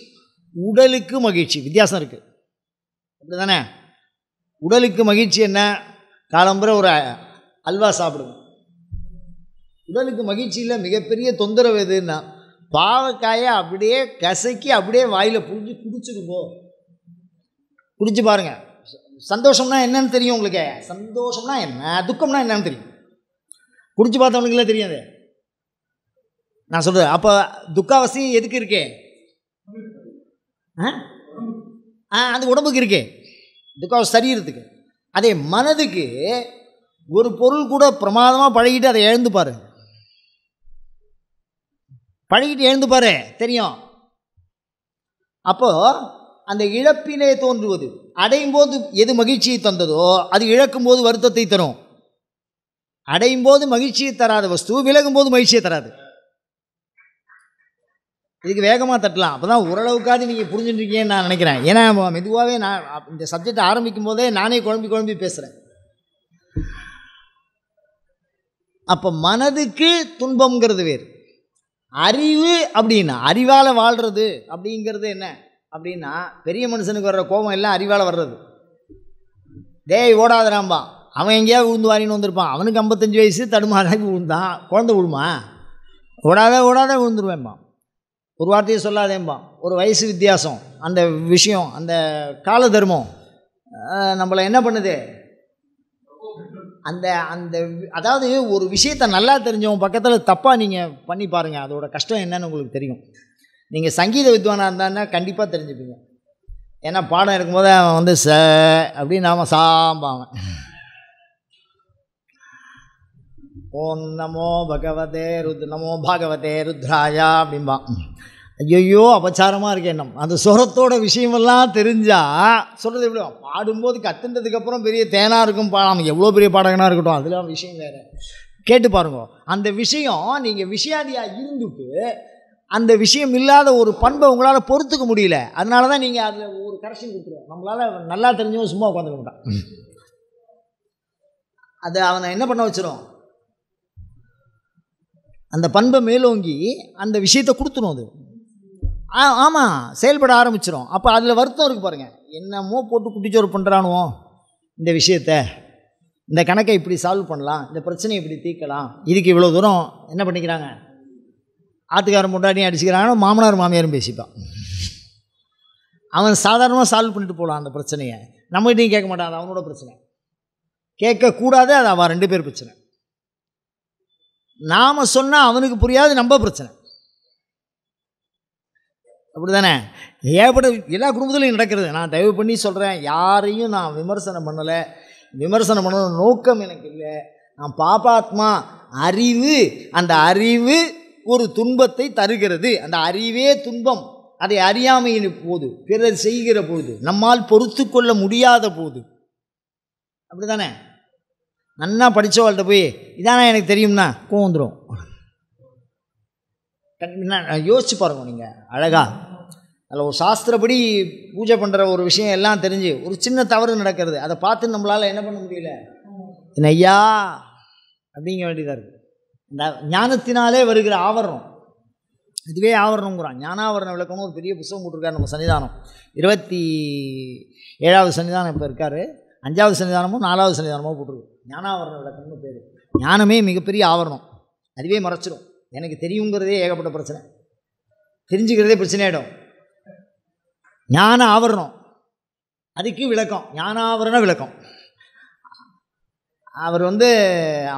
உடலுக்கு மகிழ்ச்சி. வித்தியாசம் இருக்குது. அப்படி தானே? உடலுக்கு மகிழ்ச்சி என்ன? காலம்புற ஒரு அல்வா சாப்பிடுவோம். உடலுக்கு மகிழ்ச்சியில் மிகப்பெரிய தொந்தரவு எதுன்னா, பாவக்காயை அப்படியே கசக்கி அப்படியே வாயில் புழிஞ்சு குடிச்சிருக்கோ. குடிச்சு பாருங்கள். சந்தோஷம்னா என்னன்னு தெரியும் உங்களுக்கு? சந்தோஷம்னா என்ன, துக்கம்னா என்னன்னு தெரியும். குடிச்சு பார்த்தவனுக்குலாம் தெரியாது நான் சொல்கிறது. அப்போ துக்காவசி எதுக்கு இருக்கே? அந்த உடம்புக்கு இருக்கே துக்காவசி சரீரத்துக்கு. அதே மனதுக்கு ஒரு பொருள் கூட பிரமாதமாக பழகிட்டு அதை இழந்துப்பார், பழகிட்டு எழுந்துப்பாரு தெரியும். அப்போது அந்த இழப்பிலே தோன்றுவது, அடையும் போது எது மகிழ்ச்சியை தந்ததோ அது இழக்கும் போது வருத்தத்தை தரும். அடையும் போது மகிழ்ச்சியை தராத வஸ்து விலகும் போது மகிழ்ச்சியை தராது. இதுக்கு வேகமாக தட்டலாம், அப்போ தான் ஓரளவுக்காவது நீங்கள் புரிஞ்சுட்டுருக்கீங்கன்னு நான் நினைக்கிறேன். ஏன்னா மெதுவாகவே நான் இந்த சப்ஜெக்ட் ஆரம்பிக்கும் போதே நானே குழம்பி பேசுகிறேன். அப்போ மனதுக்கு துன்பங்கிறது வேறு, அறிவு அப்படின்னா அறிவால் வாழ்கிறது அப்படிங்கிறது என்ன அப்படின்னா, பெரிய மனுஷனுக்கு வர்ற கோபம் எல்லாம் அறிவால் வர்றது. டேய் ஓடாதராம்பா, அவன் எங்கேயாவது விழுந்து வாரின்னு வந்திருப்பான், அவனுக்கு 55 வயசு தடுமாறாகி விழுந்தான், குழந்தை விழுமா, ஓடாத விழுந்துருவேன்பான், ஒரு வார்த்தையை சொல்லாதேம்பான். ஒரு வயசு வித்தியாசம், அந்த விஷயம், அந்த கால தர்மம் நம்மளை என்ன பண்ணுது, அந்த அந்த அதாவது ஒரு விஷயத்தை நல்லா தெரிஞ்சவங்க பக்கத்தில் தப்பாக நீங்கள் பண்ணி பாருங்கள், அதோட கஷ்டம் என்னன்னு உங்களுக்கு தெரியும். நீங்கள் சங்கீத வித்வானாக இருந்தான்னா கண்டிப்பாக தெரிஞ்சுப்பீங்க. ஏன்னா பாடம் இருக்கும்போது அவன் வந்து ச அப்படின்னு நாம சாம்பாவன், ஓம் நமோ பகவதே நமோ பாகவதே ருத்ராயா அப்படிம்பான். ஐயோ அபச்சாரமாக இருக்கேன். அந்த சுரத்தோட விஷயமெல்லாம் தெரிஞ்சால் சொல்கிறது எப்படி, பாடும்போது கற்றுன்றதுக்கப்புறம் பெரிய தேனாக இருக்கும் பாடம், எவ்வளோ பெரிய பாடகனாக இருக்கட்டும், அதெல்லாம் விஷயம் வேறு. கேட்டு பாருங்க, அந்த விஷயம் நீங்கள் விஷயாதியாக இருந்துட்டு அந்த விஷயம் இல்லாத ஒரு பண்பை உங்களால் பொறுத்துக்க முடியல, அதனால தான் நீங்கள் அதில் ஒரு கரெக்ஷன் கொடுத்துருவோம். நம்மளால் நல்லா தெரிஞ்சவங்க சும்மா உட்காந்துக்க மாட்டான், அது அவனை என்ன பண்ண வச்சிரும், அந்த பண்பை மேலோங்கி அந்த விஷயத்தை கொடுத்துரும். அது ஆமாம் செயல்பட ஆரம்பிச்சிடும். அப்போ அதில் வருத்தம் இருக்குது பாருங்கள், என்னமோ போட்டு குட்டிச்சோறு பண்ணுறானுவோ, இந்த விஷயத்தை இந்த கணக்கை இப்படி சால்வ் பண்ணலாம், இந்த பிரச்சனையை இப்படி தீர்க்கலாம், இதுக்கு இவ்வளோ தூரம் என்ன பண்ணிக்கிறாங்க, ஆத்துக்காரன் முன்னாடியும் அடிச்சுக்கிறாங்க, மாமனார் மாமியாரும் பேசிப்பான். அவன் சாதாரணமாக சால்வ் பண்ணிட்டு போகலாம் அந்த பிரச்சனையை, நம்மகிட்டையும் கேட்க மாட்டான், அது அவனோட பிரச்சனை, கேட்கக்கூடாது, அது அவன் 2 பேர் பிரச்சனை. நாம் சொன்னால் அவனுக்கு புரியாது, நம்ம பிரச்சனை, அப்படி தானே? ஏற்பட எல்லா குடும்பத்துலையும் நடக்கிறது. நான் தயவு பண்ணி சொல்கிறேன், யாரையும் நான் விமர்சனம் பண்ணலை, விமர்சனம் பண்ண நோக்கம் எனக்கு இல்லை. நான் பாபாத்மா, அறிவு, அந்த அறிவு ஒரு துன்பத்தை தருகிறது, அந்த அறிவே துன்பம். அதை அறியாமையின் போது, பிறர் செய்கிற போது, நம்மால் பொறுத்து கொள்ள முடியாத போது, அப்படி தானே? நன்னா படித்தவள்கிட்ட போய் இதானே எனக்கு தெரியும்னா கோவம் வந்துடும். யோசிச்சு பாருங்க நீங்கள் அழகாக, அதில் ஒரு சாஸ்திரப்படி பூஜை பண்ணுற ஒரு விஷயம் எல்லாம் தெரிஞ்சு ஒரு சின்ன தவறு நடக்கிறது, அதை பார்த்து நம்மளால் என்ன பண்ண முடியல, என்ன ஐயா அப்படிங்க வேண்டியதாக இருக்குது. இந்த ஞானத்தினாலே வருகிற ஆவரணம், இதுவே ஆவரணங்கிறான். ஞானாவரண விளக்கம்னு ஒரு பெரிய புத்தகம் போட்டிருக்காரு நம்ம சன்னிதானம். 27வது சன்னிதானம் இப்போ இருக்கார், 5வது சன்னிதானமோ 4வது சன்னிதானமோ போட்டிருக்கு. ஞானாவரண விளக்கம்னு பேர். ஞானமே மிகப்பெரிய ஆவரணம், அதுவே மறைச்சிடும். எனக்கு தெரியுங்கிறதே ஏகப்பட்ட பிரச்சனை, தெரிஞ்சுக்கிறதே பிரச்சனையாயிடும். ஞான ஆவரணம், அதுக்கு விளக்கம் ஞானாவரண விளக்கம். அவர் வந்து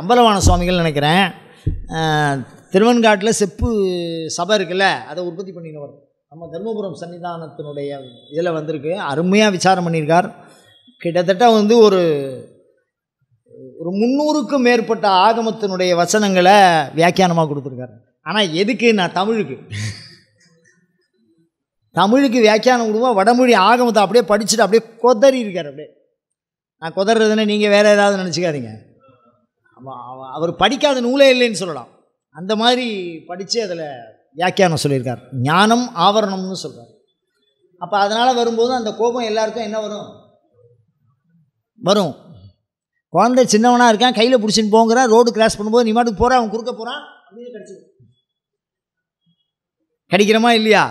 அம்பலவான சுவாமிகள் நினைக்கிறேன், திருவெண்காட்டில் செப்பு சபை இருக்குல்ல, அதை உற்பத்தி பண்ணினவர். நம்ம தர்மபுரம் சன்னிதானத்தினுடைய இதில் வந்திருக்கு, அருமையாக விசாரம் பண்ணியிருக்கார். கிட்டத்தட்ட வந்து ஒரு 300க்கும் மேற்பட்ட ஆகமத்தினுடைய வசனங்களை வியாக்கியானமாக கொடுத்துருக்காரு. ஆனால் எதுக்கு, நான் தமிழுக்கு வியாக்கியானம் கொடுப்போம், வடமொழி ஆகமத்தை அப்படியே படிச்சுட்டு அப்படியே கொதறி இருக்கார். அப்படியே நான் கொதறதுன்னு நீங்கள் வேறு ஏதாவது நினச்சிக்காதீங்க, அவர் படிக்காத நூலே இல்லைன்னு சொல்லலாம், அந்த மாதிரி படித்து அதில் வியாக்கியானம் சொல்லியிருக்கார். ஞானம் ஆவரணம்னு சொல்கிறார். அப்போ அதனால் வரும்போது அந்த கோபம் எல்லாருக்கும் என்ன வரும். குழந்தை சின்னவனாக இருக்கான், கையில் பிடிச்சின்னு போங்கிறான், ரோடு கிராஸ் பண்ணும்போது நீ மாட்டுக்கு போகிறான், அவன் குறுக்க போகிறான், அப்படின்னு கடிச்சிடும். கடிக்கிறமா இல்லையா?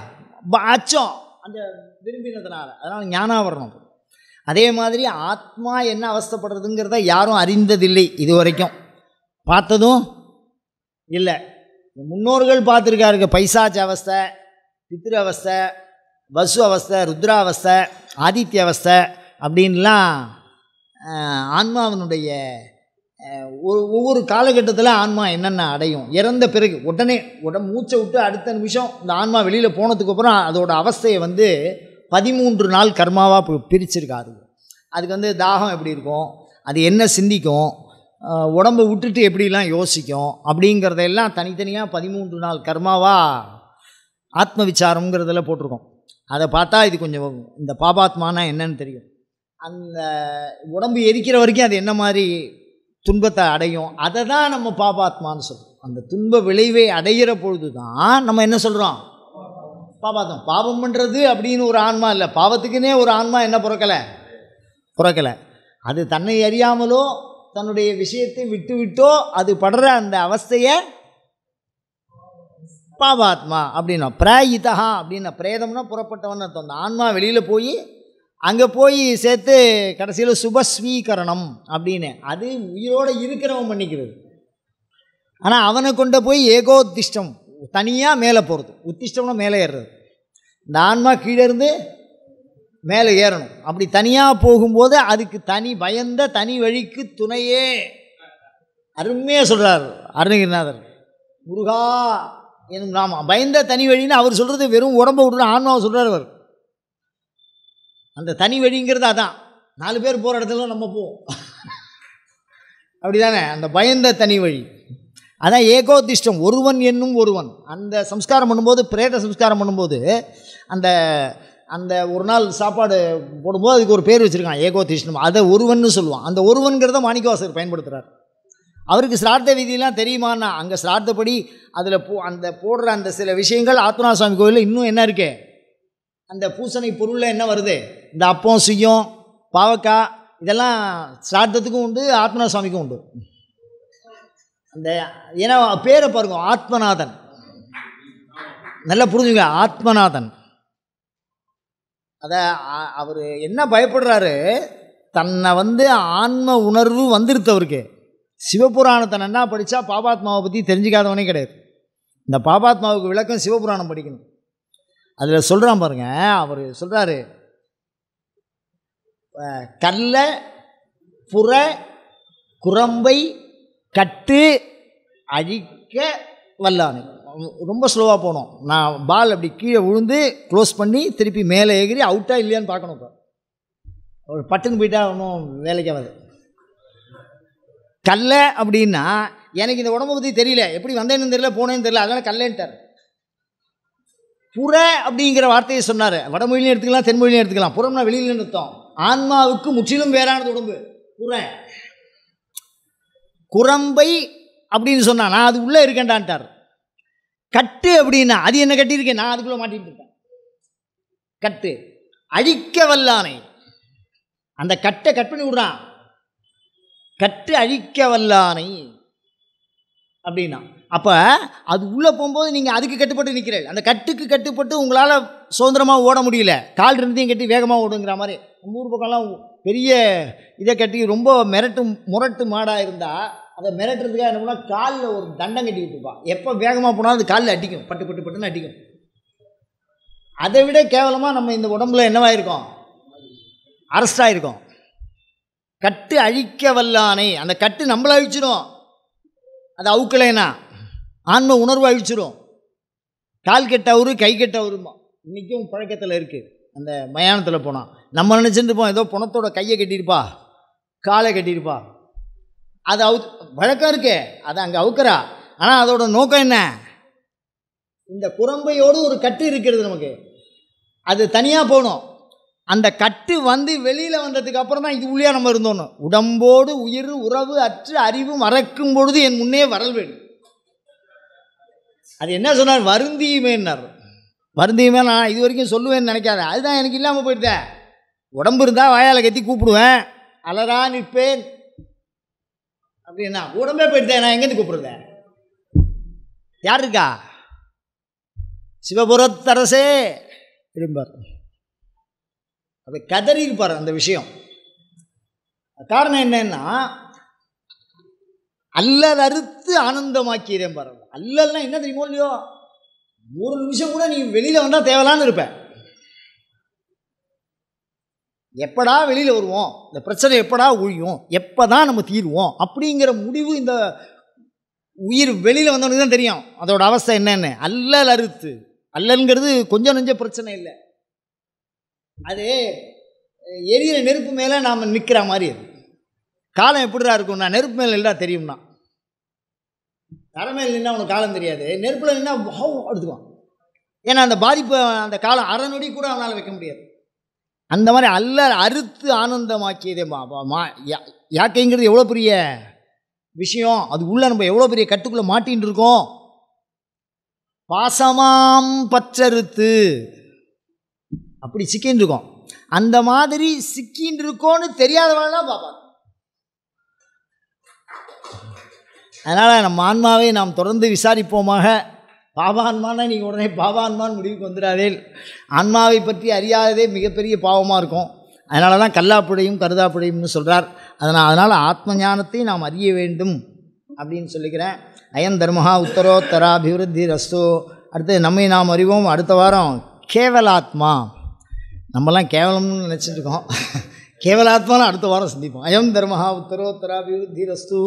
அச்சம் அந்த விரும்பினதுனால, அதனால் ஞானாவரணம். அதே மாதிரி ஆத்மா என்ன அவஸ்தைப்படுறதுங்கிறத யாரும் அறிந்ததில்லை இது வரைக்கும், பார்த்ததும் இல்லை. முன்னோர்கள் பார்த்துருக்காருங்க, பைசாச் அவஸ்தை, பித்ரு அவஸ்தை, வசு அவஸ்தை, ருத்ராவஸ்தை, ஆதித்ய அவஸ்தை அப்படின்லாம் ஆன்மாவினுடைய ஒவ்வொரு காலகட்டத்தில் ஆன்மா என்னென்ன அடையும், இறந்த பிறகு உடனே மூச்சை விட்டு அடுத்த நிமிஷம் இந்த ஆன்மா வெளியில் போனதுக்கப்புறம் அதோட அவஸ்தையை 13 நாள் கர்மாவாக பிரிச்சிருக்காரு. அதுக்கு தாகம் எப்படி இருக்கும், அது என்ன சிந்திக்கும், உடம்பை விட்டுட்டு எப்படிலாம் யோசிக்கும் அப்படிங்கிறதெல்லாம் தனித்தனியாக 13 நாள் கர்மாவாக ஆத்ம விசாரம்ங்கிறதுல போட்டிருக்கோம். அதை பார்த்தா இது கொஞ்சம் இந்த பாபாத்மானா என்னன்னு தெரியும். அந்த உடம்பு எரிக்கிற வரைக்கும் அது என்ன மாதிரி துன்பத்தை அடையும், அதை தான் நம்ம பாபாத்மான்னு சொல்கிறோம். அந்த துன்ப விளைவை அடைகிற பொழுது தான் நம்ம என்ன சொல்கிறோம், பாபாத்மா. பாவம் பண்ணுறது அப்படின்னு ஒரு ஆன்மா இல்லை, பாவத்துக்குன்னே ஒரு ஆன்மா என்ன பிறக்கலை. அது தன்னை அறியாமலோ தன்னுடைய விஷயத்தை விட்டு அது படுற அந்த அவஸ்தையை பாபாத்மா அப்படின்னா. பிராயிதா அப்படின்னா பிரேதம்னா புறப்பட்டவன் அர்த்தம். அந்த ஆன்மா வெளியில் போய் அங்கே போய் சேர்த்து கடைசியில் சுபஸ்வீகரணம் அப்படின்னு அது உயிரோடு இருக்கிறவன் பண்ணிக்கிறது. ஆனால் அவனை கொண்டு போய் ஏகோத்திஷ்டம் தனியாக மேலே போகிறது. உத்திஷ்டம்னா மேலே ஏறுறது. இந்த ஆன்மா கீழே இருந்து மேலே ஏறணும். அப்படி தனியாக போகும்போது அதுக்கு பயந்த தனி வழிக்கு துணையே அருமையாக சொல்கிறார் அருணகிரிநாதர். முருகா எனக்கு நாம பயந்த தனி வழின்னு அவர் சொல்கிறது வெறும் உடம்பை விட்டுற ஆன்மாவை சொல்கிறார் அவர். அந்த தனி வழிங்கிறது அதான். 4 பேர் போகிற இடத்துல நம்ம போவோம், அப்படி தானே. அந்த பயந்த தனி வழி அதான் ஏகோதிஷ்டம், ஒருவன் என்னும் ஒருவன். அந்த சம்ஸ்காரம் பண்ணும்போது, பிரேத சம்ஸ்காரம் பண்ணும்போது அந்த அந்த ஒரு நாள் சாப்பாடு போடும்போது அதுக்கு ஒரு பேர் வச்சுருக்கான் ஏகோதிஷ்டம். அதை ஒருவன்னு சொல்லுவான். அந்த ஒருவன்கிறத மாணிக்கவாசகர் பயன்படுத்துகிறார். அவருக்கு சிரார்த்த விதியெலாம் தெரியுமான்னா அங்கே சிரார்த்தப்படி அதில் அந்த போடுற அந்த சில விஷயங்கள் ஆத்மநாத சுவாமி கோயிலில் இன்னும் என்ன இருக்கு, அந்த பூசணை பொருளில் என்ன வருது, இந்த அப்பம் சுயம் பாவக்காய் இதெல்லாம் சிரார்த்தத்துக்கும் உண்டு, ஆத்மநாத சுவாமிக்கும் உண்டு. அந்த ஏன்னா பேரை பாருங்க, ஆத்மநாதன். நல்லா புரிஞ்சுங்க, ஆத்மநாதன். அதை அவர் என்ன பயப்படுறாரு, தன்னை ஆன்ம உணர்வு வந்துருத்தவருக்கு. சிவபுராணத்தை நன்னா படித்தா பாபாத்மாவை பற்றி தெரிஞ்சிக்காதவனே கிடையாது. இந்த பாபாத்மாவுக்கு விளக்கம் சிவபுராணம் படிக்கணும். அதில் சொல்கிறான் பாருங்க, அவர் சொல்கிறாரு, கல்ல புற குரம்பை கட்டு அழிக்க வல்லானே. ரொம்ப ஸ்லோவாக போனோம். நான் பால் அப்படி கீழே விழுந்து க்ளோஸ் பண்ணி திருப்பி மேலே ஏறி அவுட்டாக இல்லையான்னு பார்க்கணும். இப்போ ஒரு பட்டுன்னு போயிட்டா ஒன்றும் வேலைக்காகாது. கல்ல அப்படின்னா எனக்கு இந்த உடம்பை பற்றி தெரியல, எப்படி வந்தேன்னு தெரியல, போனேன்னு தெரியல, அதனால் கல்லேன்ட்டார். புற அப்படிங்கிற வார்த்தையை சொன்னார். வடமொழியிலையும் எடுத்துக்கலாம், தென்மொழியிலையும் எடுத்துக்கலாம். புறம்னா வெளியில் நிறுத்தம். ஆன்மாவுக்கு முற்றிலும் வேறானது உடம்பு புற. குரம்பை அப்படின்னு சொன்னா நான் அது உள்ளே இருக்கேன்டான்ட்டார். கட்டு அப்படின்னா அது என்ன கட்டியிருக்கேன், நான் அதுக்குள்ளே மாட்டிகிட்டு இருக்கேன். கட்டு அழிக்க வல்லானை, அந்த கட்டை கட் பண்ணி விடுறான். கட்டு அழிக்க வல்லானை அப்படின்னா அப்போ அது உள்ளே போகும்போது நீங்கள் அதுக்கு கட்டுப்பட்டு நிற்கிறீர்கள். அந்த கட்டுக்கு கட்டுப்பட்டு உங்களால் சுதந்திரமாக ஓட முடியல. கால் இருந்தையும் கட்டி வேகமாக ஓடுங்கிற மாதிரி. நம்ம ஊர் பக்கம்லாம் பெரிய இதை கட்டி ரொம்ப முரட்டு மாடாக இருந்தால் அதை மிரட்டுறதுக்காக என்ன பண்ணால் காலில் ஒரு தண்டம் கட்டி விட்டுருப்பான். எப்போ வேகமாக போனாலும் அது காலில் அடிக்கும், பட்டு பட்டு பட்டுன்னு அடிக்கும். அதை விட கேவலமாக நம்ம இந்த உடம்புல என்னவாயிருக்கோம், அரஸ்டாக இருக்கும். கட்டு அழிக்க வல்லானை, அந்த கட்டு நம்மளை அழிச்சிடும். அது அவுக்கலைன்னா ஆன்ம உணர்வு அழிச்சிடும். கால் கெட்டவரு கை கெட்டவருமா இன்றைக்கும் பழக்கத்தில் இருக்குது. அந்த மயானத்தில் போனால் நம்ம நினச்சிட்டு இருப்போம் ஏதோ பணத்தோட கையை கட்டியிருப்பா, காலை கட்டியிருப்பா, அது வழக்கம் இருக்கே, அது அங்கே அவுக்கிறா. ஆனால் அதோட நோக்கம் என்ன, இந்த குரம்பையோடு ஒரு கட்டு இருக்கிறது நமக்கு, அது தனியாக போகணும். அந்த கட்டு வெளியில் வந்ததுக்கு அப்புறம் தான் இது உள்ளே நம்ம இருந்தோன்னு. உடம்போடு உயிர் உறவு அற்று அறிவு மறக்கும் பொழுது என் முன்னே வரல் வேண்டும். அது என்ன சொன்னார், வருந்தியுமேன்னார். வருந்தியுமே நான் இது வரைக்கும் சொல்லுவேன்னு நினைக்காத, அதுதான் எனக்கு இல்லாமல் போயிட்டேன். உடம்பு இருந்தால் வாயால் கத்தி கூப்பிடுவேன், அலரா நிற்பேன் அப்படின்னா உடம்பே போயிட்டேன். நான் எங்கேருந்து கூப்பிடுறேன், யார் இருக்கா, சிவபுரத்தரசே இருப்பார். அதை கதறி இருப்பார் அந்த விஷயம். காரணம் என்னன்னா அல்லல் அறுத்து ஆனந்தமாக்கிறேன் பாரு. அல்லல்னா என்ன தெரியுமோ இல்லையோ, ஒரு நிமிஷம் கூட நீ வெளியில் வந்தால் தேவலான்னு இருப்ப. எப்படா வெளியில் வருவோம், இந்த பிரச்சனை எப்படா ஒழியும், எப்போ தான் நம்ம தீர்வோம் அப்படிங்கிற முடிவு இந்த உயிர் வெளியில் வந்தவனுக்கு தான் தெரியும் அதோட அவஸ்தை என்னென்னு. அல்லல் அறுத்து, அல்லல்ங்கிறது கொஞ்சம் நெஞ்ச பிரச்சனை இல்லை, அது எரியிற நெருப்பு மேலே நாம் நிற்கிற மாதிரி. அது காலம் எப்படிடா இருக்கும்னா, நெருப்பு மேலே எல்லாம் தெரியும்னா, தரை மேலே நின்னா அவனுக்கு காலம் தெரியாது, நெருப்பில் நின்னா எடுத்துக்குவான். ஏன்னா அந்த பாதிப்பு அந்த காலம் அரை நொடி கூட அவனால் வைக்க முடியாது. அந்த மாதிரி அல்ல அறுத்து ஆனந்தமாக்கியதே யாக்கைங்கிறது எவ்வளோ பெரிய விஷயம், அது உள்ள நம்ம எவ்வளோ பெரிய கட்டுக்குள்ளே மாட்டின்னு இருக்கோம். பாசமாம் பற்றறுத்து அப்படி சிக்கின்னு இருக்கோம். அந்த மாதிரி சிக்கின்னு இருக்கோன்னு தெரியாதவங்களாம் பார்ப்பாங்க. அதனால் நம்ம ஆன்மாவை நாம் தொடர்ந்து விசாரிப்போமாக. பாவான்மானா நீங்கள் உடனே பாவான்மான்னு முடிவுக்கு வந்துடாதே. ஆன்மாவை பற்றி அறியாததே மிகப்பெரிய பாவமாக இருக்கும். அதனால தான் கல்லாப்புடையும் கருதாப்புடையும்னு சொல்கிறார். அதனால் ஆத்ம ஞானத்தை நாம் அறிய வேண்டும் அப்படின்னு சொல்லிக்கிறேன். அயம் தர்மஹா உத்தரோத்தராபிவிருத்தி ரஸ்து. அடுத்து நம்மை நாம் அறிவோம். அடுத்த வாரம் கேவலாத்மா. நம்மலாம் கேவலம்னு நினச்சிட்டு இருக்கோம். கேவலாத்மாலாம் அடுத்த வாரம் சந்திப்போம். அயம் தர்மஹா உத்தரோத்தராபிவிருத்தி ரஸ்து.